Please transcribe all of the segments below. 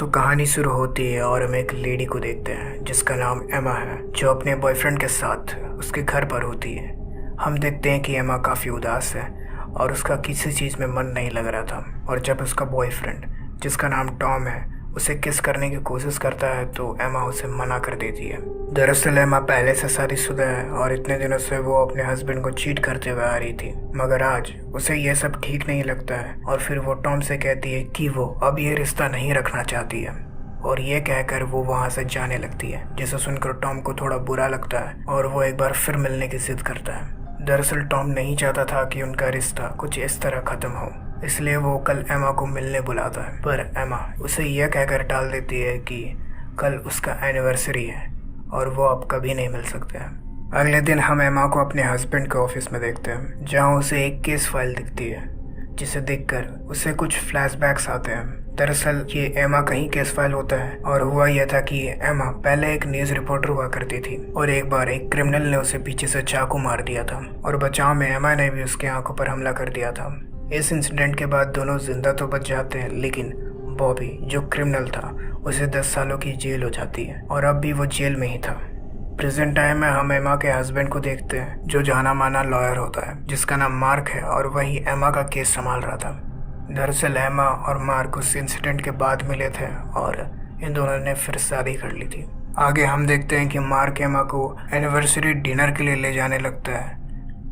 तो कहानी शुरू होती है और हम एक लेडी को देखते हैं जिसका नाम एमा है, जो अपने बॉयफ्रेंड के साथ उसके घर पर होती है। हम देखते हैं कि एमा काफ़ी उदास है और उसका किसी चीज़ में मन नहीं लग रहा था। और जब उसका बॉयफ्रेंड, जिसका नाम टॉम है, उसे किस करने की कोशिश करता है तो एमा उसे मना कर देती है। दरअसल एमा पहले से शादीशुदा है और इतने दिनों से वो अपने हस्बैंड को चीट करते हुए आ रही थी, मगर आज उसे ये सब ठीक नहीं लगता है और फिर वो टॉम से कहती है कि वो अब ये रिश्ता नहीं रखना चाहती है। और ये कहकर वो वहाँ से जाने लगती है, जिसे सुनकर टॉम को थोड़ा बुरा लगता है और वो एक बार फिर मिलने की जिद करता है। दरअसल टॉम नहीं चाहता था कि उनका रिश्ता कुछ इस तरह ख़त्म हो, इसलिए वो कल एमा को मिलने बुलाता है। पर एमा उसे यह कहकर टाल देती है कि कल उसका एनिवर्सरी है और वो अब कभी नहीं मिल सकते हैं। अगले दिन हम एमा को अपने हस्बैंड के ऑफिस में देखते हैं, जहां उसे एक केस फाइल दिखती है, जिसे देखकर उसे कुछ फ्लैशबैक्स आते हैं। दरअसल ये एमा का ही केस फाइल होता है और हुआ यह था कि एमा पहले एक न्यूज़ रिपोर्टर हुआ करती थी और एक बार एक क्रिमिनल ने उसे पीछे से चाकू मार दिया था और बचाव में एमा ने भी उसकी आंखों पर हमला कर दिया था। इस इंसिडेंट के बाद दोनों जिंदा तो बच जाते हैं, लेकिन बॉबी जो क्रिमिनल था उसे 10 सालों की जेल हो जाती है और अब भी वो जेल में ही था। प्रेजेंट टाइम में हम एमा के हस्बैंड को देखते हैं, जो जाना माना लॉयर होता है, जिसका नाम मार्क है और वही एमा का केस संभाल रहा था। दरअसल एमा और मार्क उस इंसिडेंट के बाद मिले थे और इन दोनों ने फिर शादी कर ली थी। आगे हम देखते हैं कि मार्क एमा को एनिवर्सरी डिनर के लिए ले जाने लगता है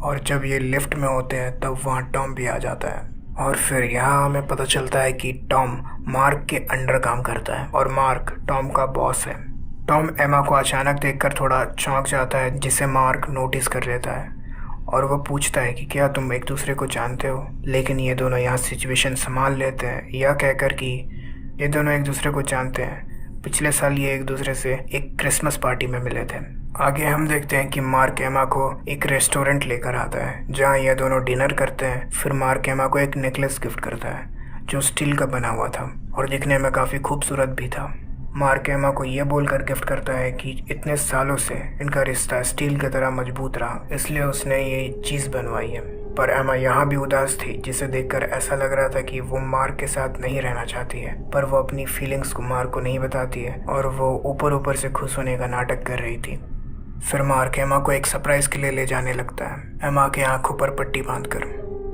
और जब ये लिफ्ट में होते हैं तब वहाँ टॉम भी आ जाता है और फिर यहाँ हमें पता चलता है कि टॉम मार्क के अंडर काम करता है और मार्क टॉम का बॉस है। टॉम एमा को अचानक देखकर थोड़ा चौंक जाता है, जिसे मार्क नोटिस कर लेता है और वो पूछता है कि क्या तुम एक दूसरे को जानते हो। लेकिन ये दोनों यहाँ सिचुएशन संभाल लेते हैं, यह कहकर कि ये दोनों एक दूसरे को जानते हैं। पिछले साल ये एक दूसरे से एक क्रिसमस पार्टी में मिले थे। आगे हम देखते हैं कि मार्क एमा को एक रेस्टोरेंट लेकर आता है, जहाँ ये दोनों डिनर करते हैं। फिर मार्क एमा को एक नेकलेस गिफ्ट करता है जो स्टील का बना हुआ था और दिखने में काफ़ी खूबसूरत भी था। मार्क एमा को ये बोलकर गिफ्ट करता है कि इतने सालों से इनका रिश्ता स्टील की तरह मजबूत रहा, इसलिए उसने ये चीज़ बनवाई है। पर एमा यहाँ भी उदास थी, जिसे देखकर ऐसा लग रहा था कि वो मार्क के साथ नहीं रहना चाहती है, पर वो अपनी फीलिंग्स को मार्क को नहीं बताती है और वो ऊपर ऊपर से खुश होने का नाटक कर रही थी। फिर मार्क एमा को एक सरप्राइज के लिए ले जाने लगता है, एमा के आंखों पर पट्टी बांधकर।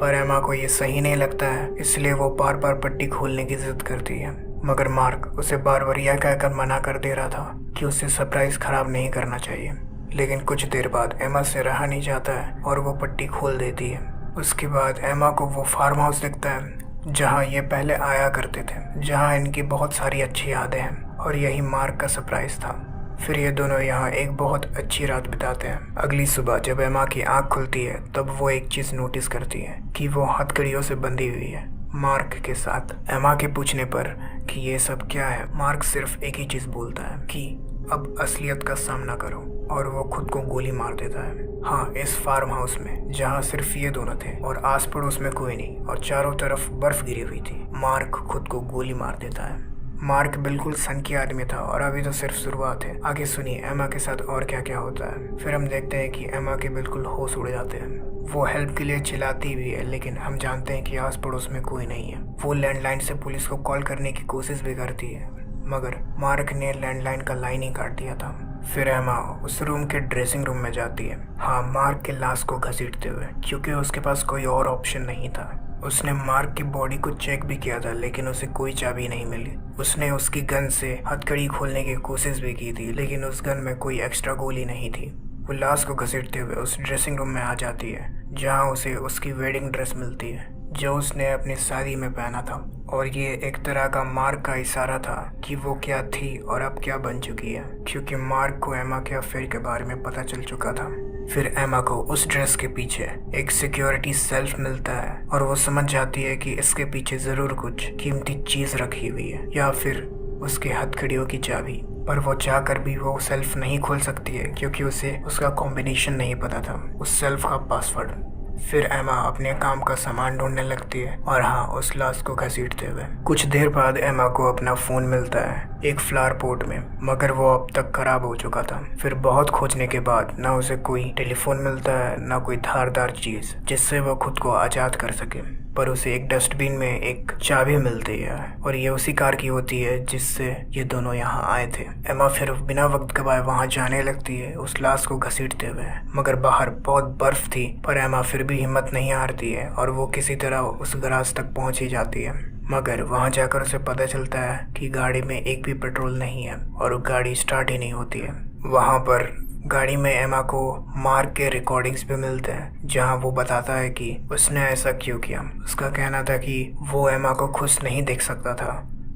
पर एमा को ये सही नहीं लगता है, इसलिए वो बार बार पट्टी खोलने की जिद करती है, मगर मार्क उसे बार बार यह कहकर मना कर दे रहा था कि उसे सरप्राइज खराब नहीं करना चाहिए। लेकिन कुछ देर बाद एमा से रहा नहीं जाता है और वो पट्टी खोल देती है। उसके बाद एमा को वो फार्म हाउस दिखता है जहाँ ये पहले आया करते थे, जहाँ इनकी बहुत सारी अच्छी यादें हैं और यही मार्क का सरप्राइज था। फिर ये दोनों यहाँ एक बहुत अच्छी रात बिताते हैं। अगली सुबह जब एमा की आंख खुलती है तब वो एक चीज़ नोटिस करती है कि वो हथकड़ियों से बंधी हुई है मार्क के साथ। एमा के पूछने पर कि ये सब क्या है, मार्क सिर्फ एक ही चीज़ बोलता है कि अब असलियत का सामना करो, और वो खुद को गोली मार देता है। हाँ, इस फार्म हाउस में जहाँ सिर्फ ये दोनों थे और आस पड़ोस में कोई नहीं और चारों तरफ बर्फ गिरी हुई थी, मार्क खुद को गोली मार देता है। मार्क बिल्कुल सनकी आदमी था और अभी तो सिर्फ शुरुआत है। आगे सुनिए एमा के साथ और क्या क्या होता है। फिर हम देखते हैं कि एमा के बिल्कुल होश उड़ जाते हैं। वो हेल्प के लिए चिल्लाती भी है, लेकिन हम जानते हैं कि आस पड़ोस में कोई नहीं है। वो लैंडलाइन से पुलिस को कॉल करने की कोशिश भी करती है, मगर मार्क ने लैंडलाइन का लाइन ही काट दिया था। फिर एमा उस रूम के ड्रेसिंग रूम में जाती है, हाँ, मार्क के लाश को घसीटते हुए, क्योंकि उसके पास कोई और ऑप्शन नहीं था। उसने मार्क की बॉडी को चेक भी किया था, लेकिन उसे कोई चाबी नहीं मिली। उसने उसकी गन से हथकड़ी खोलने की कोशिश भी की थी, लेकिन उस गन में कोई एक्स्ट्रा गोली नहीं थी। वो लाश को घसीटते हुए उस ड्रेसिंग रूम में आ जाती है, जहां उसे उसकी वेडिंग ड्रेस मिलती है जो उसने अपनी शादी में पहना था। और ये एक तरह का मार्क का इशारा था कि वो क्या थी और अब क्या बन चुकी है, क्योंकि मार्क को एमा के अफेयर के बारे में पता चल चुका था। फिर एमा को उस ड्रेस के पीछे एक सिक्योरिटी सेल्फ मिलता है और वो समझ जाती है कि इसके पीछे ज़रूर कुछ कीमती चीज़ रखी हुई है, या फिर उसके हथकड़ियों की चाबी। पर वो चाहकर भी वो सेल्फ नहीं खोल सकती है, क्योंकि उसे उसका कॉम्बिनेशन नहीं पता था, उस सेल्फ का पासवर्ड। फिर एमा अपने काम का सामान ढूंढने लगती है और हाँ, उस लाश को घसीटते हुए। कुछ देर बाद एमा को अपना फ़ोन मिलता है एक फ्लावर पोट में, मगर वो अब तक खराब हो चुका था। फिर बहुत खोजने के बाद ना उसे कोई टेलीफोन मिलता है, ना कोई धारदार चीज़ जिससे वो खुद को आज़ाद कर सके। पर उसे एक डस्टबिन में एक चाबी मिलती है और ये उसी कार की होती है जिससे ये दोनों यहाँ आए थे। एमा फिर बिना वक्त गवाए वहाँ जाने लगती है उस लाश को घसीटते हुए, मगर बाहर बहुत बर्फ थी। पर एमा फिर भी हिम्मत नहीं हारती है और वो किसी तरह उस गराज तक पहुँच ही जाती है। मगर वहाँ जाकर उसे पता चलता है कि गाड़ी में एक भी पेट्रोल नहीं है और गाड़ी स्टार्ट ही नहीं होती है। वहाँ पर गाड़ी में एमा को मार्क के रिकॉर्डिंग्स भी मिलते हैं जहाँ वो बताता है कि उसने ऐसा क्यों किया। उसका कहना था कि वो एमा को खुश नहीं देख सकता था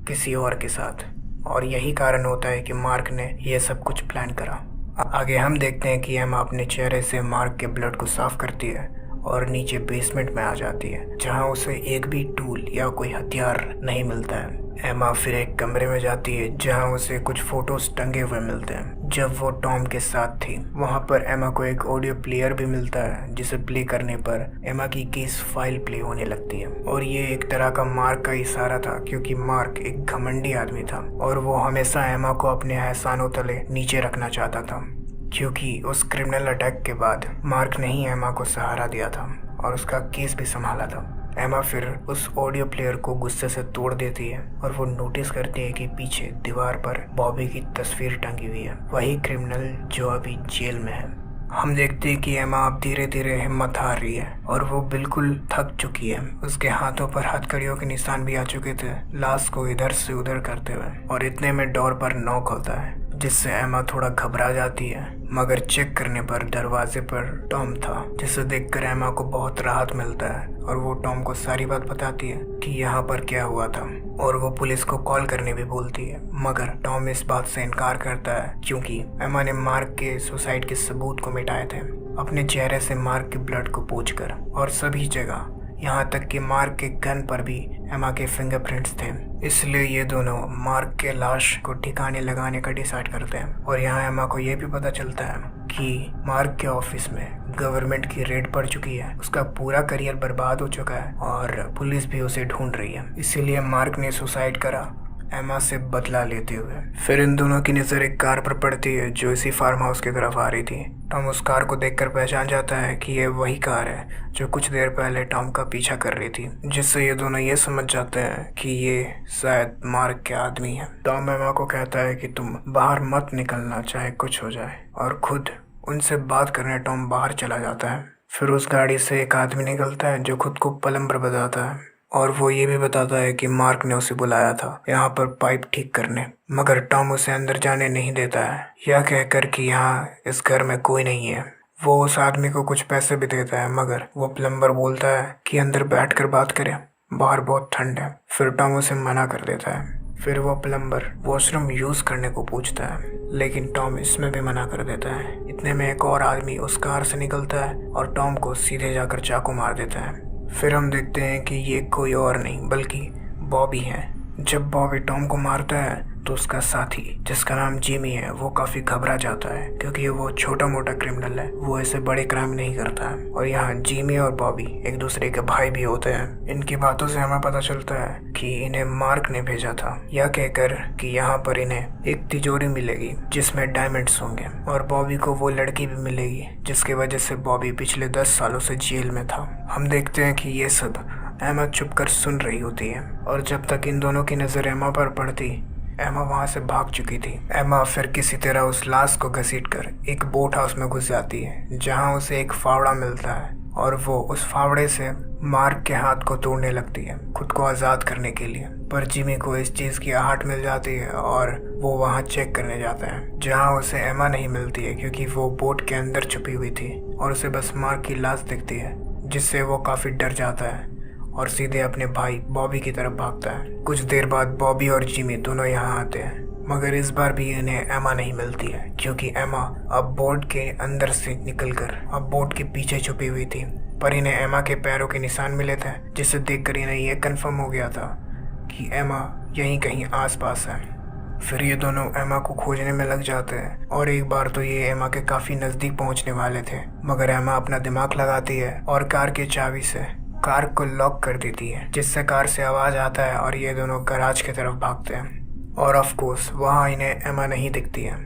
किसी और के साथ, और यही कारण होता है कि मार्क ने यह सब कुछ प्लान करा। आगे हम देखते हैं कि एमा अपने चेहरे से मार्क के ब्लड को साफ करती है और नीचे बेसमेंट में आ जाती है जहां उसे एक भी टूल या कोई हथियार नहीं मिलता है। एमा फिर एक कमरे में जाती है जहां उसे कुछ फोटोज टंगे हुए मिलते हैं जब वो टॉम के साथ थी। वहां पर एमा को एक ऑडियो प्लेयर भी मिलता है जिसे प्ले करने पर एमा की केस फाइल प्ले होने लगती है, और ये एक तरह का मार्क का इशारा था क्योंकि मार्क एक घमंडी आदमी था और वो हमेशा एमा को अपने एहसानों तले नीचे रखना चाहता था, क्योंकि उस क्रिमिनल अटैक के बाद मार्क ने ही एमा को सहारा दिया था और उसका केस भी संभाला था। एमा फिर उस ऑडियो प्लेयर को गुस्से से तोड़ देती है और वो नोटिस करती है कि पीछे दीवार पर बॉबी की तस्वीर टंगी हुई है, वही क्रिमिनल जो अभी जेल में है। हम देखते हैं कि एमा अब धीरे धीरे हिम्मत हार रही है और वो बिल्कुल थक चुकी है। उसके हाथों पर हथकड़ियों के निशान भी आ चुके थे लाश को इधर से उधर करते हुए, और इतने में डोर पर नॉक होता है जिससे एमा थोड़ा घबरा जाती है, मगर चेक करने पर दरवाजे पर टॉम था, जिसे देखकर एमा को बहुत राहत मिलता है और वो टॉम को सारी बात बताती है कि यहाँ पर क्या हुआ था, और वो पुलिस को कॉल करने भी बोलती है। मगर टॉम इस बात से इनकार करता है क्योंकि एमा ने मार्क के सुसाइड के सबूत को मिटाए थे अपने चेहरे से मार्क के ब्लड को पोंछकर, और सभी जगह यहाँ तक कि मार्क के गन पर भी एमा के फिंगरप्रिंट्स थे। इसलिए ये दोनों मार्क के लाश को ठिकाने लगाने का डिसाइड करते हैं, और यहाँ एमा को ये भी पता चलता है कि मार्क के ऑफिस में गवर्नमेंट की रेड पड़ चुकी है, उसका पूरा करियर बर्बाद हो चुका है और पुलिस भी उसे ढूंढ रही है। इसीलिए मार्क ने सुसाइड करा एमा से बदला लेते हुए। फिर इन दोनों की नजर एक कार पर पड़ती है जो इसी फार्म हाउस की तरफ आ रही थी। टॉम उस कार को देखकर पहचान जाता है कि ये वही कार है जो कुछ देर पहले टॉम का पीछा कर रही थी, जिससे ये दोनों ये समझ जाते हैं कि ये शायद मार्क के आदमी है। टॉम एमा को कहता है कि तुम बाहर मत निकलना चाहे कुछ हो जाए, और खुद उनसे बात करने टॉम बाहर चला जाता है। फिर उस गाड़ी से एक आदमी निकलता है जो खुद को प्लम्बर बताता है, और वो ये भी बताता है कि मार्क ने उसे बुलाया था यहाँ पर पाइप ठीक करने, मगर टॉम उसे अंदर जाने नहीं देता है, यह कहकर कि यहाँ इस घर में कोई नहीं है। वो उस आदमी को कुछ पैसे भी देता है, मगर वो प्लम्बर बोलता है कि अंदर बैठकर बात करें, बाहर बहुत ठंड है। फिर टॉम उसे मना कर देता है। फिर वो प्लम्बर वॉशरूम यूज़ करने को पूछता है, लेकिन टॉम इसमें भी मना कर देता है। इतने में एक और आदमी उस कार से निकलता है और टॉम को सीधे जाकर चाकू मार देता है। फिर हम देखते हैं कि ये कोई और नहीं बल्कि बॉबी है। जब बॉबी टॉम को मारता है तो उसका साथी जिसका नाम जिमी है वो काफ़ी घबरा जाता है क्योंकि वो छोटा मोटा क्रिमिनल है, वो ऐसे बड़े क्राइम नहीं करता है। और यहाँ जिमी और बॉबी एक दूसरे के भाई भी होते हैं। इनकी बातों से हमें पता चलता है कि इन्हें मार्क ने भेजा था, यह कहकर कि यहाँ पर इन्हें एक तिजोरी मिलेगी जिसमें डायमंड्स होंगे, और बॉबी को वो लड़की भी मिलेगी जिसकी वजह से बॉबी पिछले 10 सालों से जेल में था। हम देखते हैं कि ये सब एमा चुपकर सुन रही होती है, और जब तक इन दोनों की नज़र एमा पर पड़ती एमा वहाँ से भाग चुकी थी। एमा फिर किसी तरह उस लाश को घसीटकर एक बोट हाउस में घुस जाती है जहाँ उसे एक फावड़ा मिलता है, और वो उस फावड़े से मार्क के हाथ को तोड़ने लगती है खुद को आज़ाद करने के लिए। पर जिमी को इस चीज़ की आहट मिल जाती है और वो वहाँ चेक करने जाता है जहाँ उसे एमा नहीं मिलती है क्योंकि वो बोट के अंदर छुपी हुई थी, और उसे बस मार्क की लाश दिखती है, जिससे वो काफ़ी डर जाता है और सीधे अपने भाई बॉबी की तरफ भागता है। कुछ देर बाद बॉबी और जिमी दोनों यहाँ आते हैं, मगर इस बार भी इन्हें एमा नहीं मिलती है क्योंकि एमा अब बोट के अंदर से निकलकर अब बोट के पीछे छुपी हुई थी। पर इन्हें एमा के पैरों के निशान मिले थे, जिसे देखकर इन्हें यह कंफर्म हो गया था कि एमा यहीं कहीं आसपास है। फिर ये दोनों एमा को खोजने में लग जाते हैं, और एक बार तो ये एमा के काफ़ी नज़दीक पहुँचने वाले थे, मगर एमा अपना दिमाग लगाती है और कार की चाबी से कार को लॉक कर देती है, जिससे कार से आवाज़ आता है और ये दोनों गैराज की तरफ भागते हैं। और ऑफ कोर्स वहाँ इन्हें एमा नहीं दिखती है।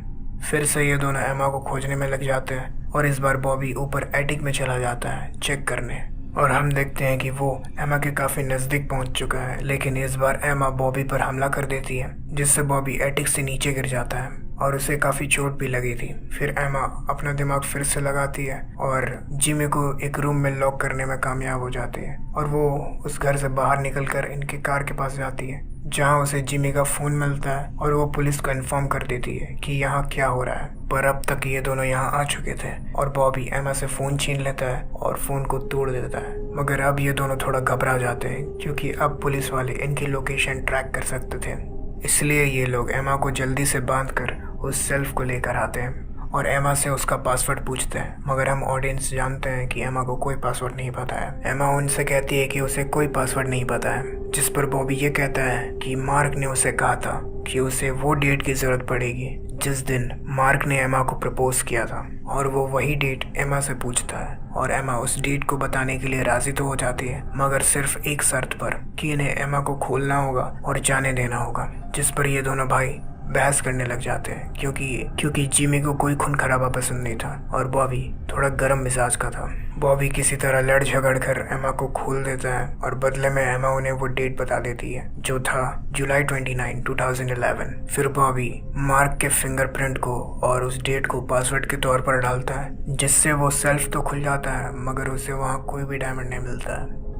फिर से ये दोनों एमा को खोजने में लग जाते हैं, और इस बार बॉबी ऊपर एटिक में चला जाता है चेक करने, और हम देखते हैं कि वो एमा के काफ़ी नज़दीक पहुंच चुका है, लेकिन इस बार एमा बॉबी पर हमला कर देती है, जिससे बॉबी एटिक से नीचे गिर जाता है और उसे काफ़ी चोट भी लगी थी। फिर एमा अपना दिमाग फिर से लगाती है और जिमी को एक रूम में लॉक करने में कामयाब हो जाती है और वो उस घर से बाहर निकलकर इनके कार के पास जाती है, जहां उसे जिमी का फ़ोन मिलता है और वो पुलिस को इन्फॉर्म कर देती है कि यहाँ क्या हो रहा है। पर अब तक ये दोनों यहाँ आ चुके थे और बॉबी एमा से फ़ोन छीन लेता है और फ़ोन को तोड़ देता है। मगर अब ये दोनों थोड़ा घबरा जाते हैं, क्योंकि अब पुलिस वाले इनकी लोकेशन ट्रैक कर सकते थे। इसलिए ये लोग एमा को जल्दी से बांधकर उस सेल्फ को लेकर आते हैं और एमा से उसका पासवर्ड पूछते हैं। मगर हम ऑडियंस जानते हैं कि एमा को कोई पासवर्ड नहीं पता है। एमा उनसे कहती है कि उसे कोई पासवर्ड नहीं पता है, जिस पर बॉबी ये कहता है कि मार्क ने उसे कहा था कि उसे वो डेट की ज़रूरत पड़ेगी जिस दिन मार्क ने एमा को प्रपोज किया था, और वो वही डेट एमा से पूछता है और एमा उस डेट को बताने के लिए राज़ी तो हो जाती है, मगर सिर्फ एक शर्त पर कि इन्हें एमा को खोलना होगा और जाने देना होगा। जिस पर ये दोनों भाई बहस करने लग जाते हैं, क्योंकि जिमी को कोई खून खराबा पसंद नहीं था और बॉबी थोड़ा गर्म मिजाज का था। बॉबी किसी तरह लड़ झगड़ कर एमा को खोल देता है और बदले में एमा उन्हें वो डेट बता देती है, जो था जुलाई 29, 2011। फिर बॉबी मार्क के फिंगरप्रिंट को और उस डेट को पासवर्ड के तौर पर डालता है, जिससे वो सेल्फ तो खुल जाता है, मगर उसे वहाँ कोई भी डायमंड नहीं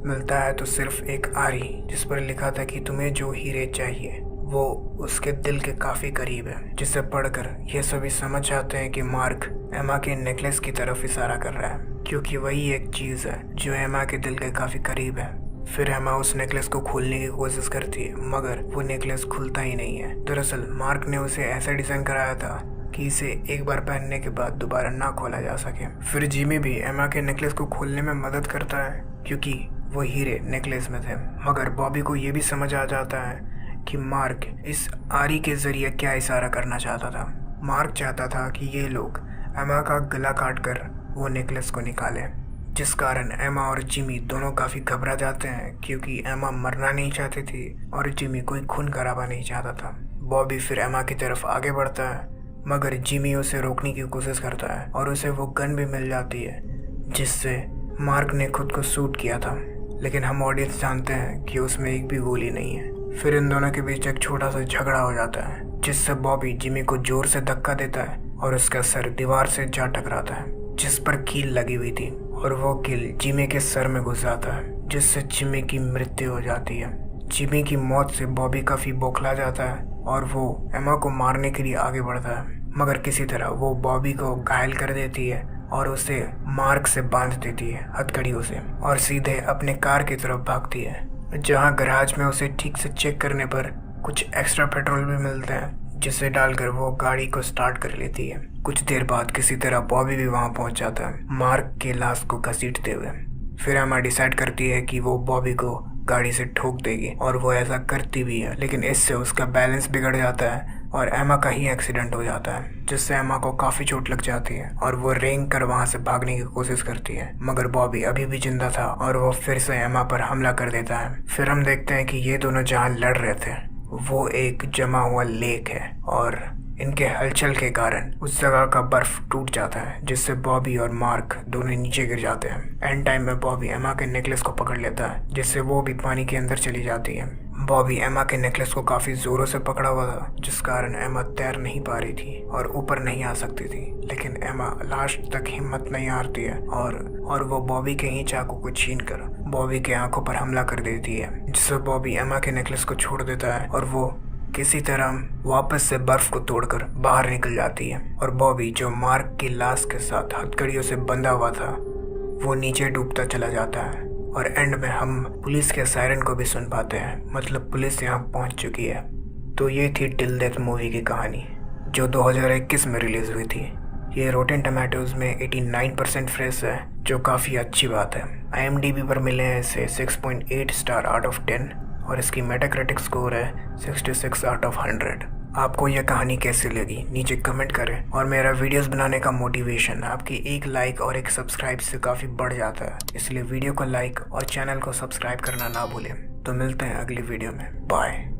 मिलता है तो सिर्फ एक आरी, जिस पर लिखा था कि तुम्हें जो हीरे चाहिए वो उसके दिल के काफ़ी करीब है। जिसे पढ़कर ये सभी समझ जाते हैं कि मार्क एमा के नेकलेस की तरफ इशारा कर रहा है, क्योंकि वही एक चीज़ है जो एमा के दिल के काफ़ी करीब है। फिर एमा उस नेकलेस को खोलने की कोशिश करती है, मगर वो नेकलेस खुलता ही नहीं है। दरअसल मार्क ने उसे ऐसा डिज़ाइन कराया था कि इसे एक बार पहनने के बाद दोबारा ना खोला जा सके। फिर जिमी भी एमा के नेकलेस को खोलने में मदद करता है, क्योंकि वो हीरे नेकलेस में थे। मगर बॉबी को ये भी समझ आ जाता है कि मार्क इस आरी के जरिए क्या इशारा करना चाहता था। मार्क चाहता था कि ये लोग एमा का गला काट कर वो नेकलेस को निकालें, जिस कारण एमा और जिमी दोनों काफ़ी घबरा जाते हैं, क्योंकि एमा मरना नहीं चाहती थी और जिमी कोई खून खराबा नहीं चाहता था। बॉबी फिर एमा की तरफ आगे बढ़ता है, मगर जिमी उसे रोकने की कोशिश करता है और उसे वो गन भी मिल जाती है, जिससे मार्क ने खुद को शूट किया था। लेकिन हम ऑडियंस जानते हैं कि उसमें एक भी गोली नहीं है। फिर इन दोनों के बीच एक छोटा सा झगड़ा हो जाता है, जिससे बॉबी जिमी को जोर से धक्का देता है और उसका सर दीवार से जा टकराता है, जिस पर कील लगी हुई थी, और वो कील जिमी के सर में घुस जाता है, जिससे जिमी की मृत्यु हो जाती है। जिमी की मौत से बॉबी काफ़ी बौखला जाता है और वो एमा को मारने के लिए आगे बढ़ता है, मगर किसी तरह वो बॉबी को घायल कर देती है और उसे मार्क से बांध देती है हथकड़ियों से, और सीधे अपने कार की तरफ भागती है, जहां गैराज में उसे ठीक से चेक करने पर कुछ एक्स्ट्रा पेट्रोल भी मिलता है, जिसे डालकर वो गाड़ी को स्टार्ट कर लेती है। कुछ देर बाद किसी तरह बॉबी भी वहां पहुंच जाता है, मार्क के लाश को घसीटते हुए। फिर एमा डिसाइड करती है कि वो बॉबी को गाड़ी से ठोक देगी, और वो ऐसा करती भी है, लेकिन इससे उसका बैलेंस बिगड़ जाता है और एमा का ही एक्सीडेंट हो जाता है, जिससे एमा को काफ़ी चोट लग जाती है और वो रेंग कर वहाँ से भागने की कोशिश करती है, मगर बॉबी अभी भी जिंदा था और वो फिर से एमा पर हमला कर देता है। फिर हम देखते हैं कि ये दोनों जहाँ लड़ रहे थे वो एक जमा हुआ लेक है, और इनके हलचल के कारण उस जगह का बर्फ टूट जाता है, जिससे बॉबी और मार्क दोनों नीचे गिर जाते हैं। एंड टाइम में बॉबी एमा के नेकलेस को पकड़ लेता है, जिससे वो भी पानी के अंदर चली जाती है। बॉबी एमा के नेकलेस को काफ़ी ज़ोरों से पकड़ा हुआ था, जिस कारण एमा तैर नहीं पा रही थी और ऊपर नहीं आ सकती थी, लेकिन एमा लास्ट तक हिम्मत नहीं हारती है और वो बॉबी के ही चाकू को छीनकर बॉबी के आंखों पर हमला कर देती है, जिससे बॉबी एमा के नेकलेस को छोड़ देता है और वो किसी तरह वापस से बर्फ को तोड़कर बाहर निकल जाती है। और बॉबी, जो मार्क की लाश के साथ हथकड़ियों से बंधा हुआ था, वो नीचे डूबता चला जाता है। और एंड में हम पुलिस के सायरन को भी सुन पाते हैं, मतलब पुलिस यहाँ पहुँच चुकी है। तो ये थी टिल डेथ मूवी की कहानी, जो 2021 में रिलीज़ हुई थी। ये रोटेन टमाटोज़ में 89% फ्रेश है, जो काफ़ी अच्छी बात है। IMDb पर मिले हैं इसे 6.8 स्टार आउट ऑफ 10 और इसकी मेटाक्रिटिक स्कोर है 66 आउट ऑफ 100। आपको यह कहानी कैसी लगी नीचे कमेंट करें, और मेरा वीडियोस बनाने का मोटिवेशन आपकी एक लाइक और एक सब्सक्राइब से काफ़ी बढ़ जाता है, इसलिए वीडियो को लाइक और चैनल को सब्सक्राइब करना ना भूलें। तो मिलते हैं अगली वीडियो में, बाय।